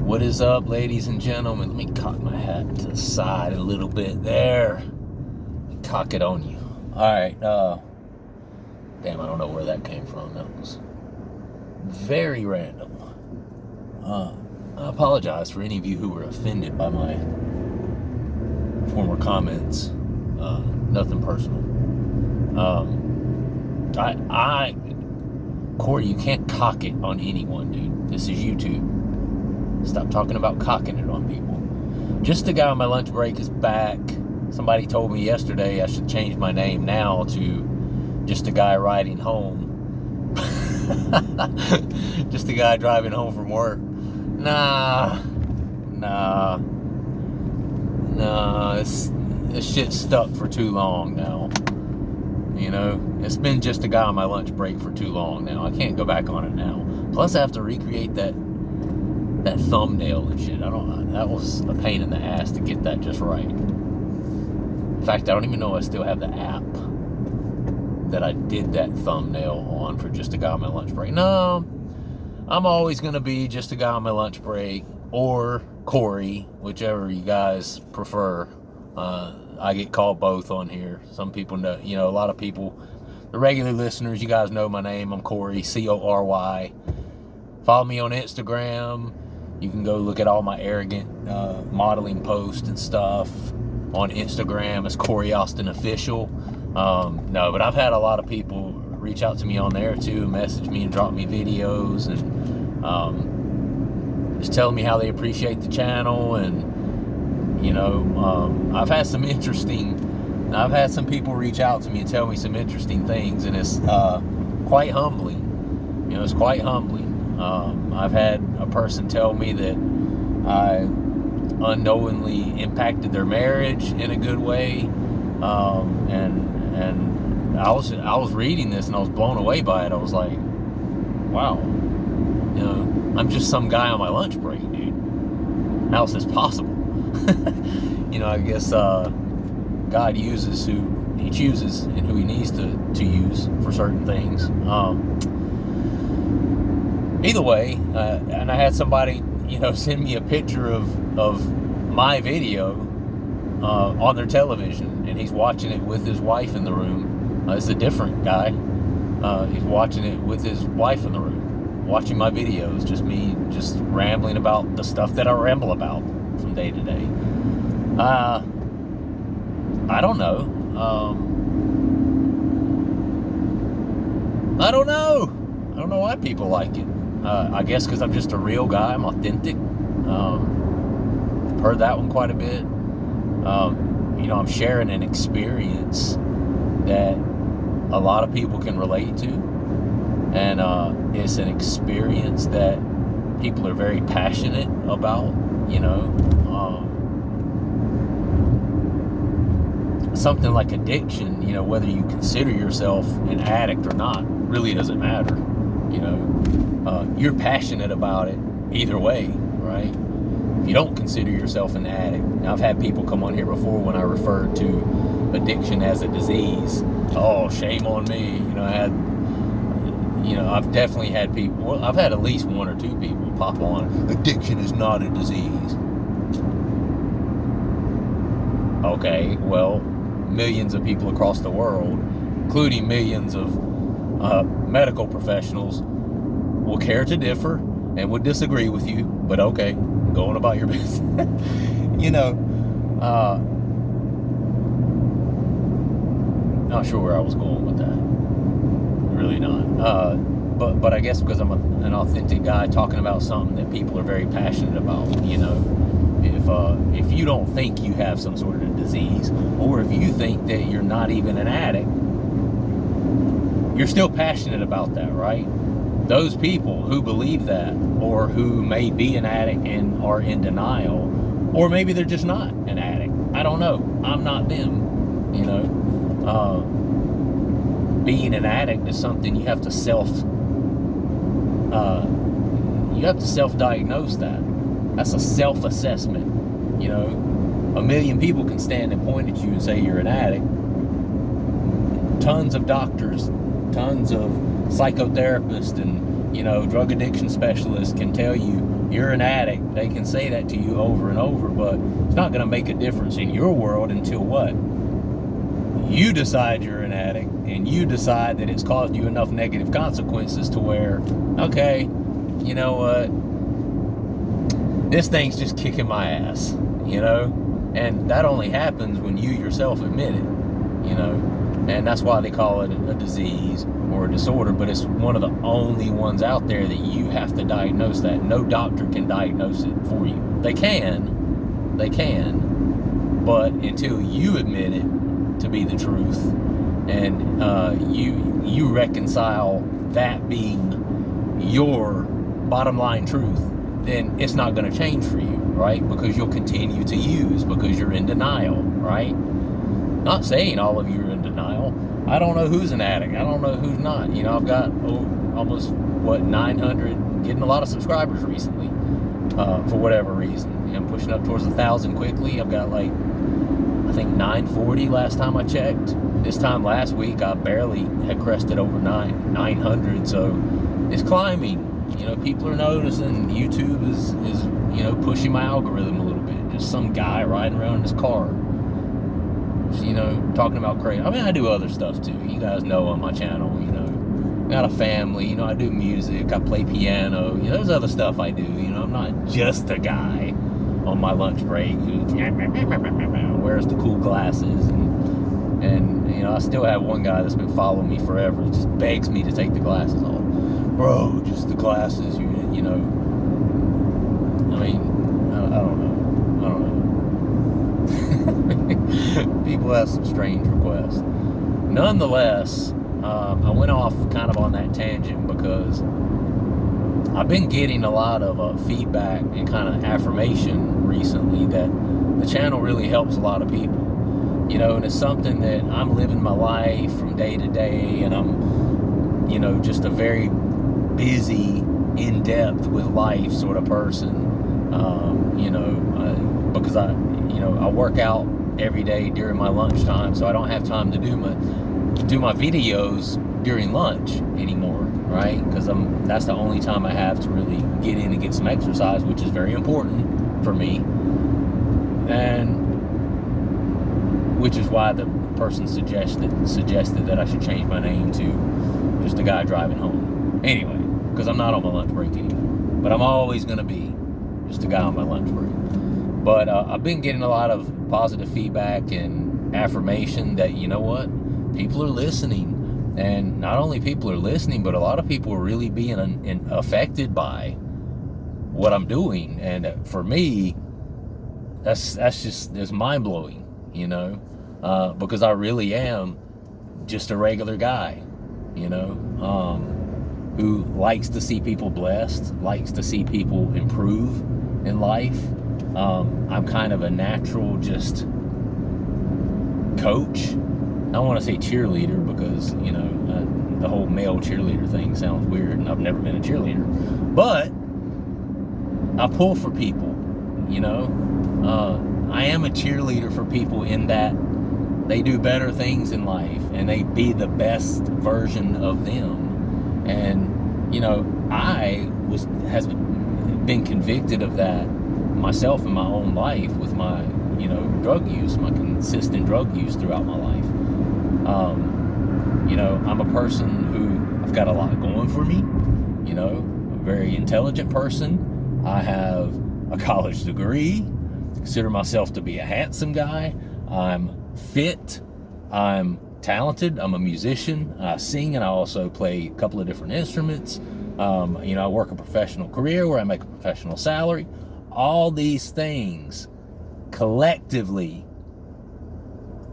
What is up, ladies and gentlemen? Let me cock my hat to the side a little bit there. Cock it on you. Alright, damn, I don't know where that came from. That was very random. I apologize for any of you who were offended by my former comments. Nothing personal. Corey, you can't cock it on anyone, dude. This is YouTube. Stop talking about cocking it on people. Just a guy on my lunch break is back. Somebody told me yesterday I should change my name now to Just a Guy Riding Home. Just a guy driving home from work. Nah. This shit stuck for too long now. You know, it's been just a guy on my lunch break for too long now. I can't go back on it now. Plus, I have to recreate that thumbnail and shit. That was a pain in the ass to get that just right. In fact, I don't even know I still have the app that I did that thumbnail on for Just a Guy on my lunch break. No, I'm always going to be Just a Guy on my lunch break or Corey, whichever you guys prefer. I get called both on here. Some people know, a lot of people, the regular listeners, you guys know my name. I'm Corey, Cory. Follow me on Instagram. You can go look at all my arrogant modeling posts and stuff on Instagram. It's Corey Austin Official. No, but I've had a lot of people reach out to me on there too, message me and drop me videos and just telling me how they appreciate the channel. And I've had some people reach out to me and tell me some interesting things, and it's quite humbling. It's quite humbling. I've had a person tell me that I unknowingly impacted their marriage in a good way, and I was reading this and I was blown away by it. I was like, wow, I'm just some guy on my lunch break, dude. How is this possible? I guess God uses who He chooses and who He needs to use for certain things. Either way, and I had somebody, send me a picture of my video on their television, and he's watching it with his wife in the room. It's a different guy. He's watching it with his wife in the room, watching my videos, just me just rambling about the stuff that I ramble about from day to day. I don't know. I don't know why people like it. I guess because I'm just a real guy. I'm authentic. Heard that one quite a bit. I'm sharing an experience that a lot of people can relate to. And it's an experience that people are very passionate about, something like addiction, whether you consider yourself an addict or not, really doesn't matter. You're passionate about it either way, right? If you don't consider yourself an addict. Now, I've had people come on here before when I referred to addiction as a disease. Oh, shame on me. I've definitely had people, well, I've had at least one or two people pop on, addiction is not a disease. Okay, well, millions of people across the world, including millions of medical professionals, will care to differ and would disagree with you, but okay, go on about your business. Not sure where I was going with that. Really not. But I guess because I'm an authentic guy talking about something that people are very passionate about, if you don't think you have some sort of disease, or if you think that you're not even an addict, you're still passionate about that, right? Those people who believe that, or who may be an addict and are in denial, or maybe they're just not an addict. I don't know. I'm not them. Being an addict is something you have to self-diagnose that. That's a self-assessment. A million people can stand and point at you and say you're an addict. Tons of doctors, tons of psychotherapists and, drug addiction specialists can tell you you're an addict. They can say that to you over and over, but it's not going to make a difference in your world until what? You decide you're an addict, and you decide that it's caused you enough negative consequences to where, okay, you know what? This thing's just kicking my ass, you know? And that only happens when you yourself admit it, you know? And that's why they call it a disease or a disorder, but it's one of the only ones out there that you have to diagnose that. No doctor can diagnose it for you. They can, but until you admit it to be the truth, and you reconcile that being your bottom line truth, then it's not going to change for you, right? Because you'll continue to use, because you're in denial, right? Not saying all of you are in denial. I don't know who's an addict. I don't know who's not. You know, I've got almost, 900, getting a lot of subscribers recently, for whatever reason. I'm pushing up towards 1,000 quickly. I've got I think 940 last time I checked. This time last week, I barely had crested over 900, so it's climbing. You know, people are noticing. YouTube is you know, pushing my algorithm a little bit. Just some guy riding around in his car, you know, talking about Kratom. I mean, I do other stuff too. You guys know on my channel, you know, I got a family, you know, I do music, I play piano, you know, there's other stuff I do, you know, I'm not just a guy on my lunch break who wears the cool glasses, and you know, I still have one guy that's been following me forever, he just begs me to take the glasses off. Bro, just the glasses, you know, I mean, I don't know. People have some strange requests. Nonetheless, I went off kind of on that tangent because I've been getting a lot of feedback and kind of affirmation recently that the channel really helps a lot of people. You know, and it's something that I'm living my life from day to day, and I'm, you know, just a very busy, in-depth with life sort of person. You know, because I work out every day during my lunchtime, so I don't have time to do my videos during lunch anymore, right? Because that's the only time I have to really get in and get some exercise, which is very important for me, and which is why the person suggested that I should change my name to just a guy driving home. Anyway, because I'm not on my lunch break anymore, but I'm always going to be just a guy on my lunch break. But I've been getting a lot of positive feedback and affirmation that, you know what, people are listening. And not only people are listening, but a lot of people are really being affected by what I'm doing. And for me, that's mind-blowing, you know, because I really am just a regular guy, you know, who likes to see people blessed, likes to see people improve in life. I'm kind of a natural just coach. I don't want to say cheerleader because, you know, the whole male cheerleader thing sounds weird, and I've never been a cheerleader. But I pull for people, you know. I am a cheerleader for people in that they do better things in life and they be the best version of them. And, you know, has been convicted of that myself in my own life with my, you know, drug use, my consistent drug use throughout my life. You know, I'm a person who, I've got a lot going for me, you know, a very intelligent person. I have a college degree, consider myself to be a handsome guy. I'm fit, I'm talented, I'm a musician, I sing, and I also play a couple of different instruments. You know, I work a professional career where I make a professional salary. All these things collectively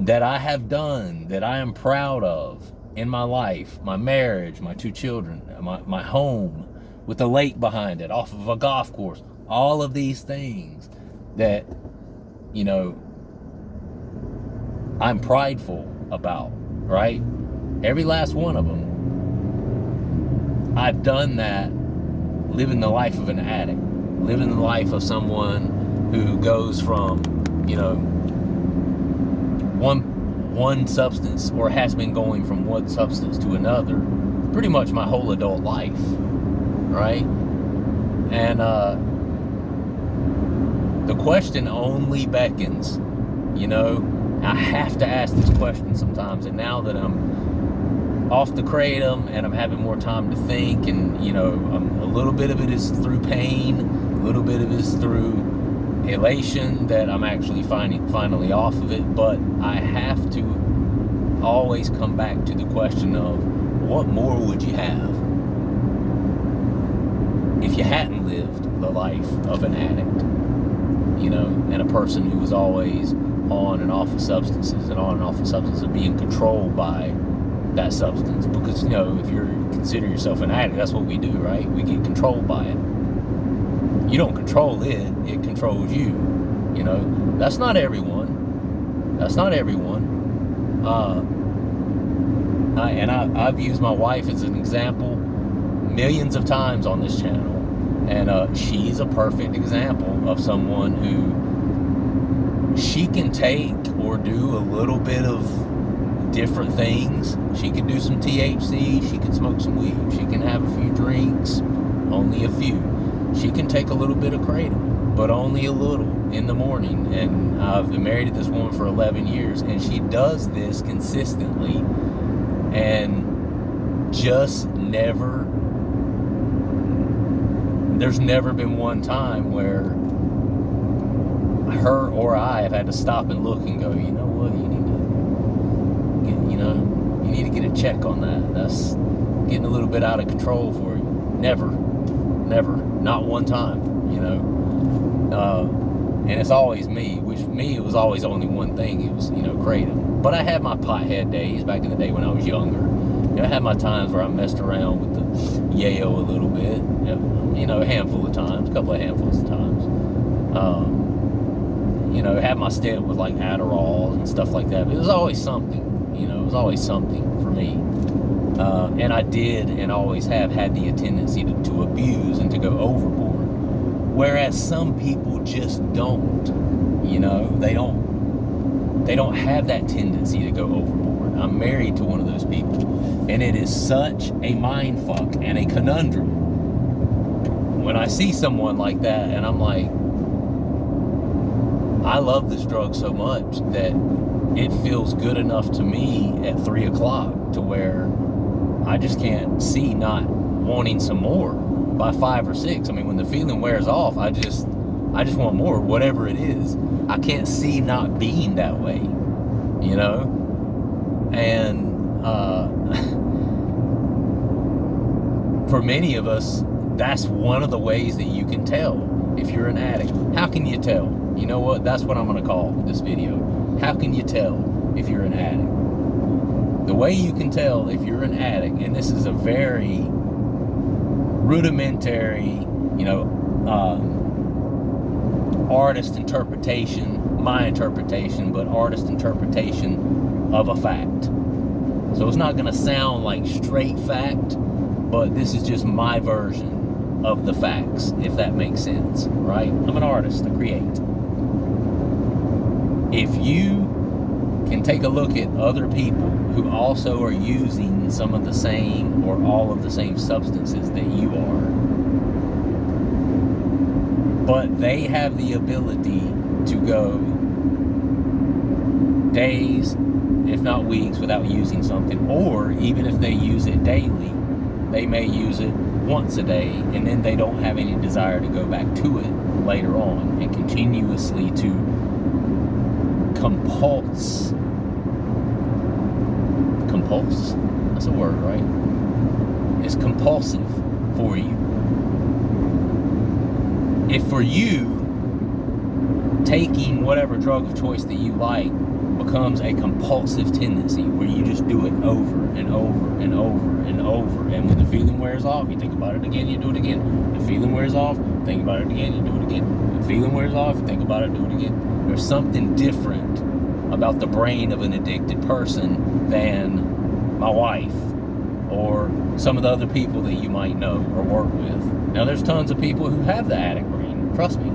that I have done, that I am proud of in my life, my marriage, my 2 children, my home with a lake behind it, off of a golf course, all of these things that, you know, I'm prideful about, right? Every last one of them. I've done that living the life of an addict, living the life of someone who goes from, you know, one substance, or has been going from one substance to another pretty much my whole adult life, right? And the question only beckons, you know. I have to ask this question sometimes, and now that I'm off the Kratom and I'm having more time to think, and you know, a little bit of it is through pain, a little bit of it is through elation that I'm actually finally off of it, but I have to always come back to the question of, what more would you have if you hadn't lived the life of an addict, you know, and a person who was always on and off of substances, and on and off of substances, and being controlled by that substance? Because, you know, if you consider yourself an addict, that's what we do, right? We get controlled by it. You don't control it, it controls you, you know. That's not everyone. That's not everyone. I've used my wife as an example millions of times on this channel, and she's a perfect example of someone who, she can take or do a little bit of different things. She can do some THC, she can smoke some weed, she can have a few drinks, only a few. She can take a little bit of Kratom, but only a little in the morning. And I've been married to this woman for 11 years, and she does this consistently, and just never, there's never been one time where her or I have had to stop and look and go, you know what, you need to get a check on that. That's getting a little bit out of control for you. Never, not one time, you know. And it's always me, which me, it was always only one thing. It was, you know, Kratom. But I had my pothead days back in the day when I was younger. You know, I had my times where I messed around with the yayo a little bit, you know, a handful of times, a couple of handfuls of times. You know, had my stint with like Adderall and stuff like that. But it was always something, you know, it was always something for me. And I did and always have had the tendency to abuse and to go overboard. Whereas some people just don't, you know, they don't have that tendency to go overboard. I'm married to one of those people, and it is such a mind fuck and a conundrum when I see someone like that, and I'm like, I love this drug so much that it feels good enough to me at 3 o'clock to where I just can't see not wanting some more by 5 or 6. I mean, when the feeling wears off, I just want more, whatever it is. I can't see not being that way, you know? And for many of us, that's one of the ways that you can tell if you're an addict. How can you tell? You know what? That's what I'm going to call this video. How can you tell if you're an addict? The way you can tell if you're an addict, and this is a very rudimentary, you know, artist interpretation, my interpretation, but artist interpretation of a fact. So it's not going to sound like straight fact, but this is just my version of the facts, if that makes sense, right? I'm an artist, I create. If you can take a look at other people who also are using some of the same or all of the same substances that you are, but they have the ability to go days, if not weeks, without using something, or even if they use it daily, they may use it once a day, and then they don't have any desire to go back to it later on, and continuously to compulse. Compulse? That's a word, right? It's compulsive for you. If for you, taking whatever drug of choice that you like becomes a compulsive tendency where you just do it over and over and over and over, and when the feeling wears off, you think about it again, you do it again. The feeling wears off, think about it again, you do it again. The feeling wears off, you think about it, do it again. There's something different about the brain of an addicted person than my wife or some of the other people that you might know or work with. Now, there's tons of people who have the addict brain, trust me,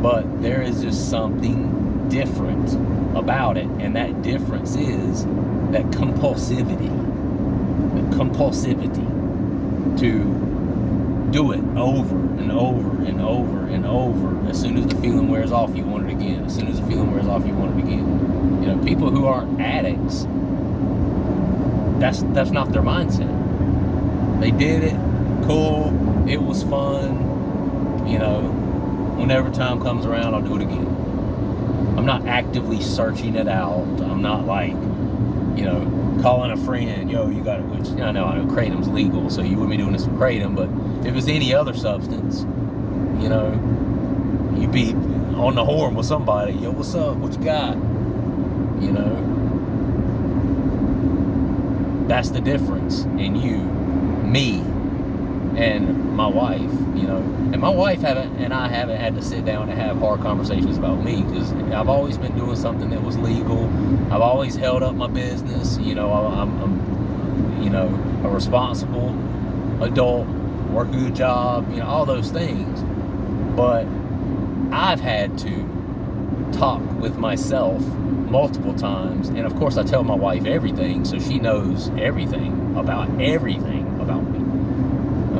but there is just something different about it, and that difference is that compulsivity to do it over and over and over and over. As soon as the feeling wears off, you want it again. As soon as the feeling wears off, you want it again. You know, people who aren't addicts, that's not their mindset. They did it, cool, it was fun, you know, whenever time comes around, I'll do it again. I'm not actively searching it out. I'm not like, you know, calling a friend, yo, you got it, which, I know Kratom's legal, so you wouldn't be doing this with Kratom, but if it's any other substance, you know, you'd be on the horn with somebody, yo, what's up, what you got, you know? That's the difference in you, me, and my wife, you know. And my wife and I haven't had to sit down and have hard conversations about me, because I've always been doing something that was legal. I've always held up my business, you know. I'm you know, a responsible adult, work a good job, you know, all those things. But I've had to talk with myself multiple times, and of course I tell my wife everything, so she knows everything about me. I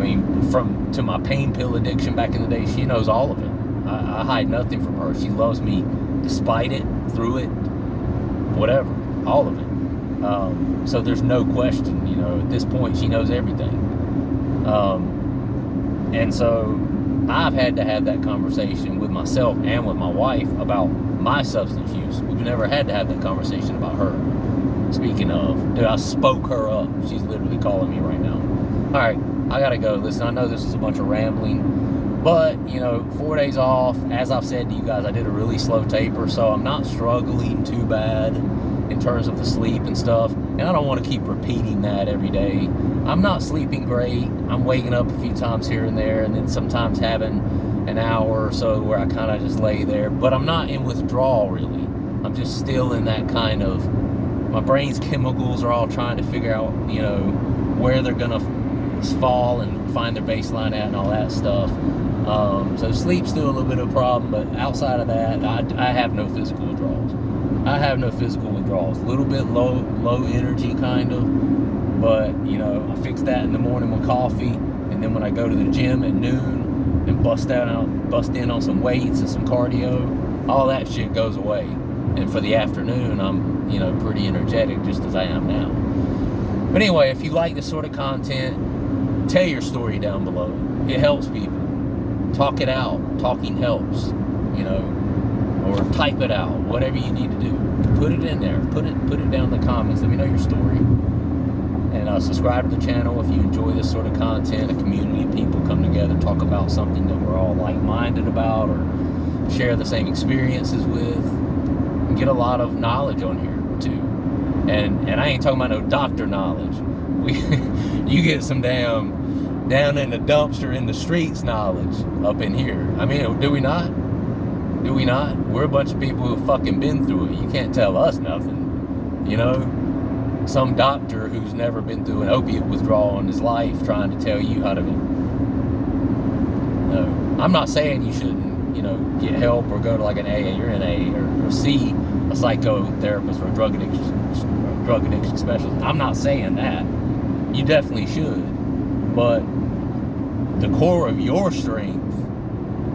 mean, to my pain pill addiction back in the day, she knows all of it. I hide nothing from her. She loves me despite it, through it, whatever, all of it. So there's no question, you know, at this point she knows everything. And so I've had to have that conversation with myself and with my wife about my substance use. We've never had to have that conversation about her. Speaking of, dude, I spoke her up. She's literally calling me right now. All right, I gotta go. Listen, I know this is a bunch of rambling, but, you know, 4 days off. As I've said to you guys, I did a really slow taper, so I'm not struggling too bad in terms of the sleep and stuff. And I don't want to keep repeating that every day. I'm not sleeping great. I'm waking up a few times here and there, and then sometimes having an hour or so where I kind of just lay there. But I'm not in withdrawal, really. I'm just still in that kind of, my brain's chemicals are all trying to figure out, you know, where they're gonna fall and find their baseline at and all that stuff. So sleep's still a little bit of a problem, but outside of that, I have no physical withdrawals. A little bit low energy kind of, but, you know, I fix that in the morning with coffee, and then when I go to the gym at noon and bust in on some weights and some cardio, all that shit goes away. And for the afternoon, I'm, you know, pretty energetic, just as I am now. But anyway, if you like this sort of content, tell your story down below. It helps people. Talk it out. Talking helps, you know, or type it out. Whatever you need to do, put it in there. Put it down in the comments. Let me know your story. And subscribe to the channel if you enjoy this sort of content. A community of people come together, talk about something that we're all like-minded about, or share the same experiences with, and get a lot of knowledge on here too. And I ain't talking about no doctor knowledge. You get some damn down in the dumpster in the streets knowledge up in here. I mean, do we not? We're a bunch of people who've fucking been through it. You can't tell us nothing, you know? Some doctor who's never been through an opiate withdrawal in his life trying to tell you how to be. No, I'm not saying you shouldn't, you know, get help or go to like an AA or NA or see a psychotherapist or a drug addiction specialist. I'm not saying that. You definitely should. But the core of your strength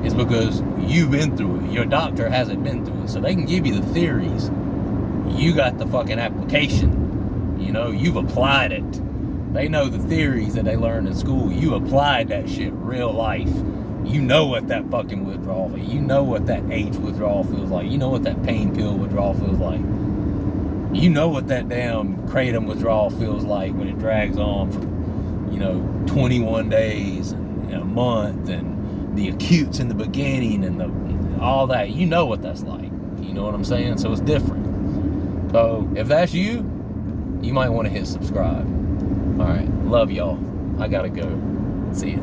is because you've been through it. Your doctor hasn't been through it. So they can give you the theories. You got the fucking application. You know, you've applied it. They know the theories that they learned in school. You applied that shit real life. You know what that fucking withdrawal is. You know what that H withdrawal feels like. You know what that pain pill withdrawal feels like. You know what that damn Kratom withdrawal feels like when it drags on for, you know, 21 days and a month, and the acutes in the beginning and all that. You know what that's like. You know what I'm saying? So it's different. So if that's you, you might want to hit subscribe. All right. Love y'all. I gotta go. See ya.